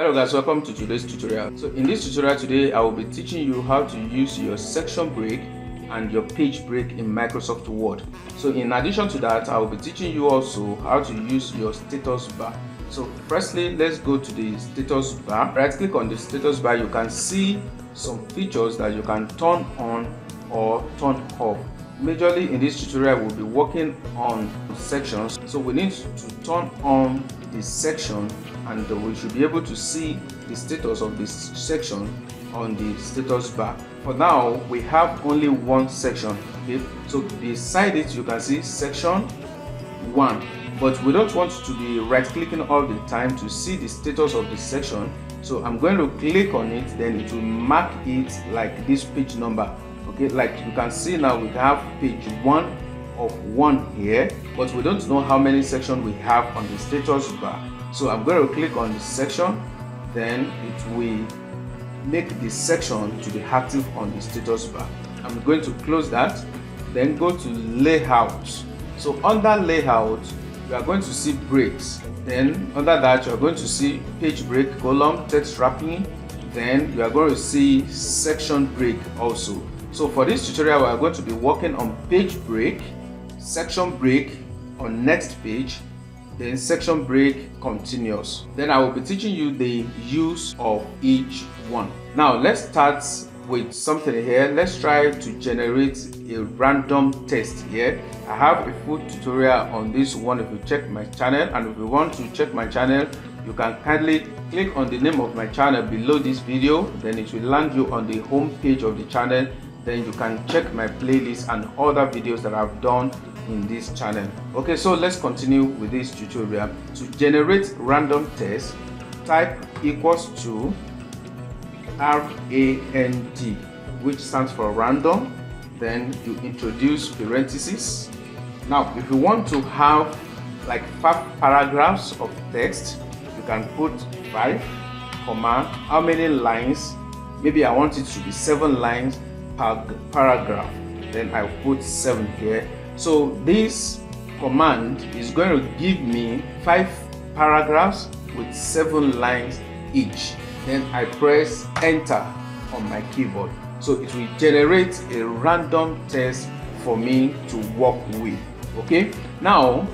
Hello guys, welcome to today's tutorial. So in this tutorial today, I will be teaching you how to use your section break and your page break in Microsoft Word. So in addition to that, I will be teaching you also how to use your status bar. So firstly, let's go to the status bar. Right click on the status bar. You can see some features that you can turn on or turn off. Majorly in this tutorial, we'll be working on sections. So we need to turn on the section, and we should be able to see the status of this section on the status bar. For now, we have only one section. Okay, so beside it you can see section 1, but we don't want to be right clicking all the time to see the status of the section. So I'm going to click on it, then it will mark it like this page number. Okay, like you can see now, we have page 1 of 1 here, but we don't know how many sections we have on the status bar. So I'm going to click on the section, then it will make the section to be active on the status bar. I'm going to close that, then go to layout. So under layout, you are going to see breaks. Then under that, you are going to see page break, column, text wrapping. Then you are going to see section break also. So for this tutorial, we are going to be working on page break, section break on next page, then section break continuous. Then I will be teaching you the use of each one. Now let's start with something here. Let's try to generate a random text here. I have a full tutorial on this one if you check my channel, and if you want to check my channel, you can kindly click on the name of my channel below this video, then it will land you on the home page of the channel. Then you can check my playlist and other videos that I've done in this channel. Okay, so let's continue with this tutorial. To generate random text, type equals to RAND, which stands for random. Then you introduce parentheses. Now if you want to have like 5 paragraphs of text, you can put 5, comma, how many lines? Maybe I want it to be 7 lines per paragraph, then I put 7 here. So this command is going to give me 5 paragraphs with 7 lines each. Then I press enter on my keyboard, so it will generate a random text for me to work with. Okay, now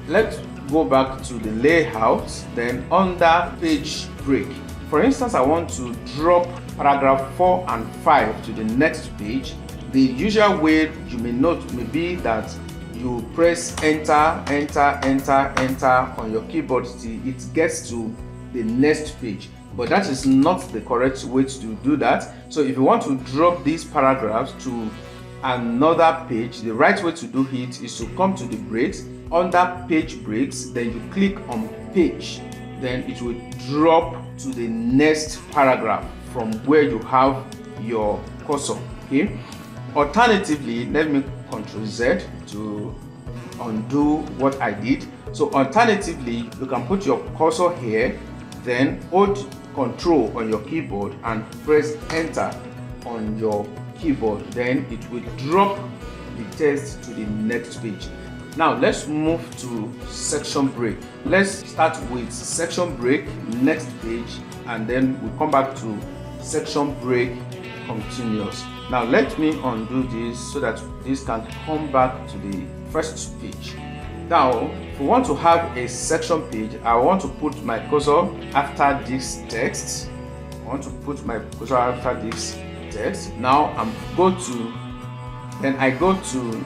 let's go back to the layout. Then under page break, for instance, I want to drop paragraph 4 and 5 to the next page. The usual way you may note may be that you press enter, enter, enter, enter on your keyboard till it gets to the next page, but that is not the correct way to do that. So if you want to drop these paragraphs to another page, the right way to do it is to come to the breaks. Under page breaks, then you click on page, then it will drop to the next paragraph from where you have your cursor. Okay, alternatively, let me Ctrl Z to undo what I did. So alternatively, you can put your cursor here, then hold Ctrl on your keyboard and press enter on your keyboard, then it will drop the text to the next page. Now let's move to section break. Let's start with section break, next page, and then we'll come back to section break continuous. Now let me undo this so that this can come back to the first page. Now if we want to have a section page, I want to put my cursor after this text. I want to put my cursor after this text. Now I go to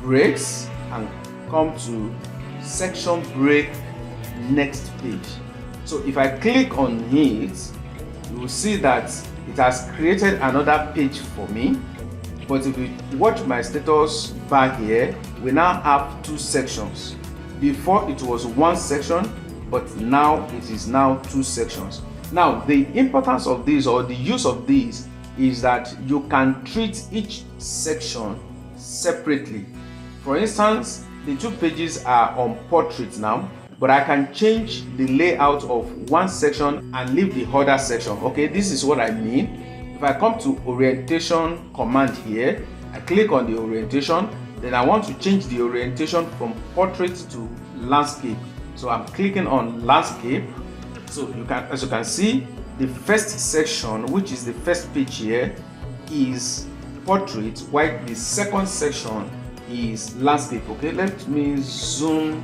breaks and come to section break next page. So if I click on it, you will see that it has created another page for me. But if you watch my status bar here, we now have 2 sections. Before it was 1 section, but now it is now 2 sections. Now the importance of this, or the use of this, is that you can treat each section separately. For instance, the 2 pages are on portrait now, but I can change the layout of one section and leave the other section. Okay, this is what I mean. If I come to orientation command here, I click on the orientation, then I want to change the orientation from portrait to landscape. So I'm clicking on landscape, So as you can see, the first section, which is the first page here, is portrait, while the second section is landscape. Okay, let me zoom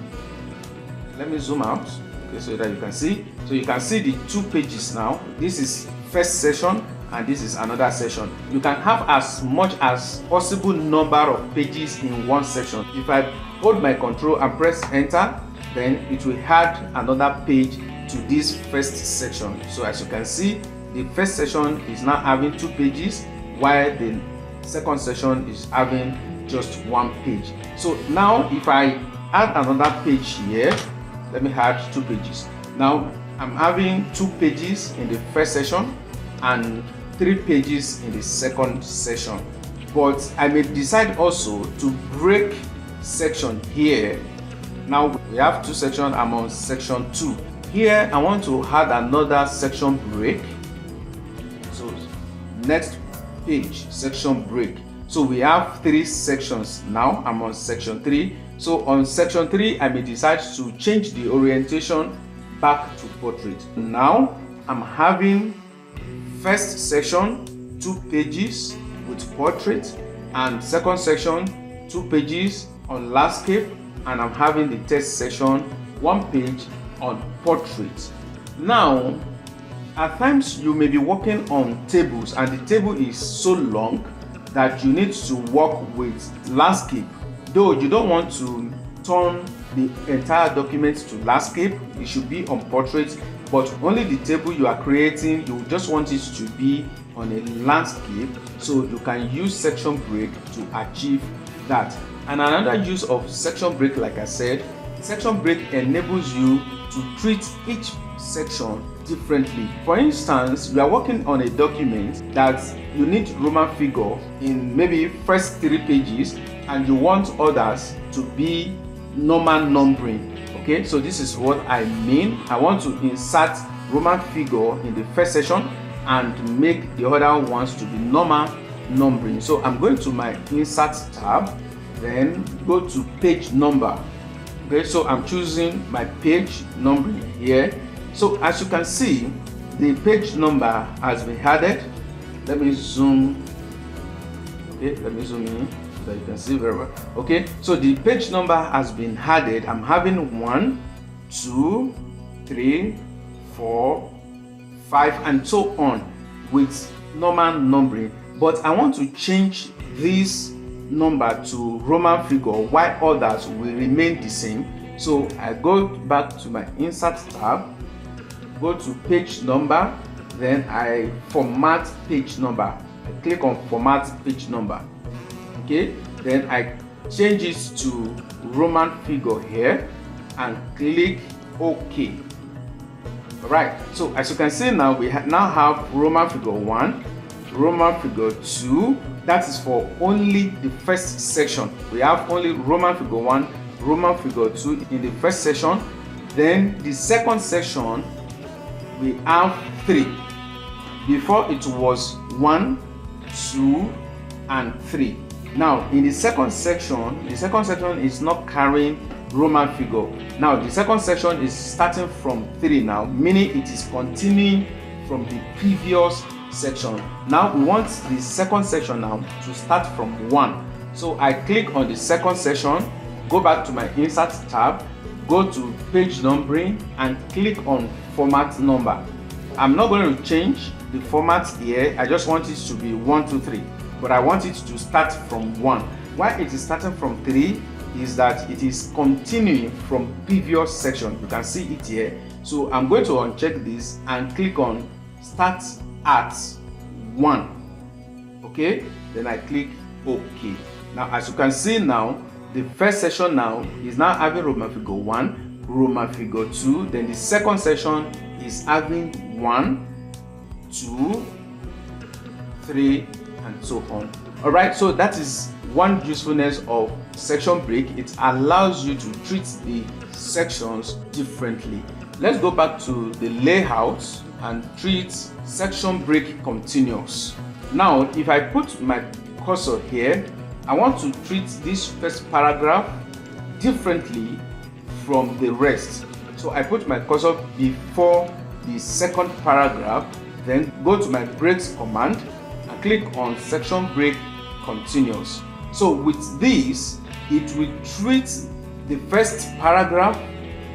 out, okay, so that you can see. So you can see the two pages now. This is first section and this is another section. You can have as much as possible number of pages in one section. If I hold my control and press enter, then it will add another page to this first section. So as you can see, the first section is now having 2 pages, while the second section is having just 1 page. So now if I add another page here, let me add 2 pages. Now I'm having 2 pages in the first section and 3 pages in the second section, but I may decide also to break section here. Now we have 2 sections. I'm on section 2. Here I want to add another section break. So next page, section break. So we have 3 sections now. I'm on section 3. So on section 3, I may decide to change the orientation back to portrait. Now I'm having first section 2 pages with portrait, and second section 2 pages on landscape, and I'm having the third section 1 page on portrait. Now at times you may be working on tables and the table is so long that you need to work with landscape, though you don't want to turn the entire document to landscape. It should be on portrait, but only the table you are creating, you just want it to be on a landscape, so you can use section break to achieve that. And another use of section break, like I said, section break enables you to treat each section differently. For instance, you are working on a document that you need Roman figure in maybe first 3 pages and you want others to be normal numbering. Okay, so this is what I mean. I want to insert Roman figure in the first section and make the other ones to be normal numbering. So I'm going to my insert tab, then go to page number. Okay, so I'm choosing my page numbering here. So as you can see, the page number has been added. Let me zoom. Okay, let me zoom in so that you can see very well. Okay, so the page number has been added. I'm having 1, 2, 3, 4, 5, and so on with normal numbering. But I want to change this number to Roman figure while others will remain the same. So I go back to my insert tab, go to page number, then I format page number. I click on format page number. Okay, then I change it to Roman figure here and click OK. Alright, so as you can see now, we now have Roman figure 1, Roman figure 2. That is for only the first section. We have only Roman figure 1, Roman figure 2 in the first section. Then the second section, we have 3. Before it was 1, 2, and 3. Now in the second section is not carrying Roman figure. Now the second section is starting from 3 now, meaning it is continuing from the previous section. Now we want the second section now to start from 1. So I click on the second section, go back to my insert tab, go to page numbering and click on format number. I'm not going to change the format here. I just want it to be 1, 2, 3, but I want it to start from 1. Why it is starting from 3 is that it is continuing from previous section. You can see it here. So I'm going to uncheck this and click on start at 1. Okay, then I click OK. Now as you can see now, the first section now is now having Roman figure 1, Roman figure 2. Then the second section is having 1, 2, 3, and so on. Alright, so that is one usefulness of section break. It allows you to treat the sections differently. Let's go back to the layout and treat section break continuous. Now if I put my cursor here, I want to treat this first paragraph differently from the rest. So I put my cursor before the second paragraph, then go to my breaks command and click on section break continuous. So with this, it will treat the first paragraph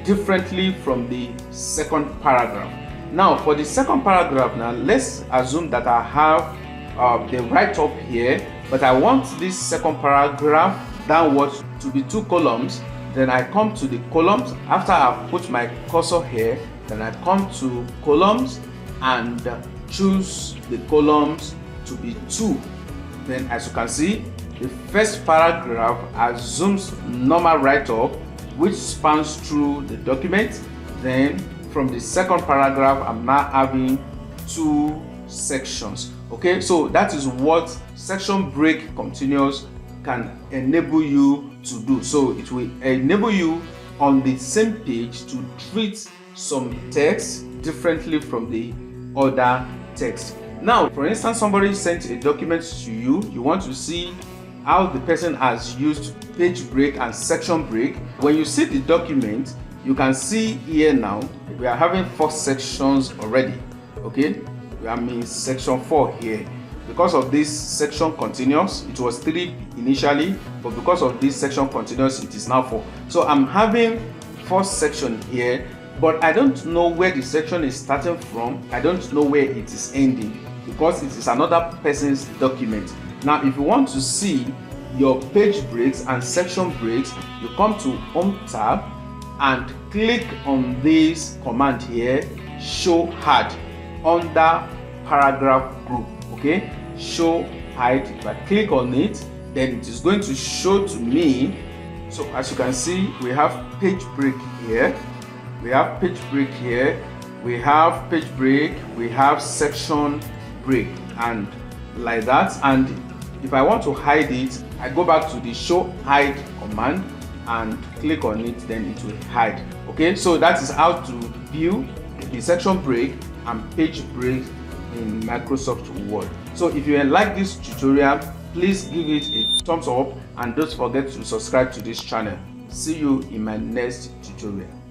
differently from the second paragraph. Now for the second paragraph, now let's assume that I have the write-up here, but I want this second paragraph downwards to be 2 columns. Then I come to the columns. After I've put my cursor here, then I come to columns and choose the columns to be 2. Then as you can see, the first paragraph assumes normal write-up which spans through the document. Then from the second paragraph, I'm now having 2 sections. Okay, so that is what section break continuous can enable you to do. So it will enable you on the same page to treat some text differently from the other text. Now, for instance, somebody sent a document to you. You want to see how the person has used page break and section break. When you see the document, you can see here now we are having 4 sections already. Okay, I'm in section 4 here. Because of this section continuous, it was 3 initially, but because of this section continuous, it is now 4. So I'm having 4 sections here, but I don't know where the section is starting from. I don't know where it is ending because it is another person's document. Now, if you want to see your page breaks and section breaks, you come to Home tab and click on this command here, show hide, under paragraph group. Okay, show hide. If I click on it, then it is going to show to me. So as you can see, we have page break here, we have page break here, we have page break, we have section break, and like that. And if I want to hide it, I go back to the show hide command and click on it, then it will hide. Okay, so that is how to view the section break and page break in Microsoft Word. So if you like this tutorial, please give it a thumbs up and don't forget to subscribe to this channel. See you in my next tutorial.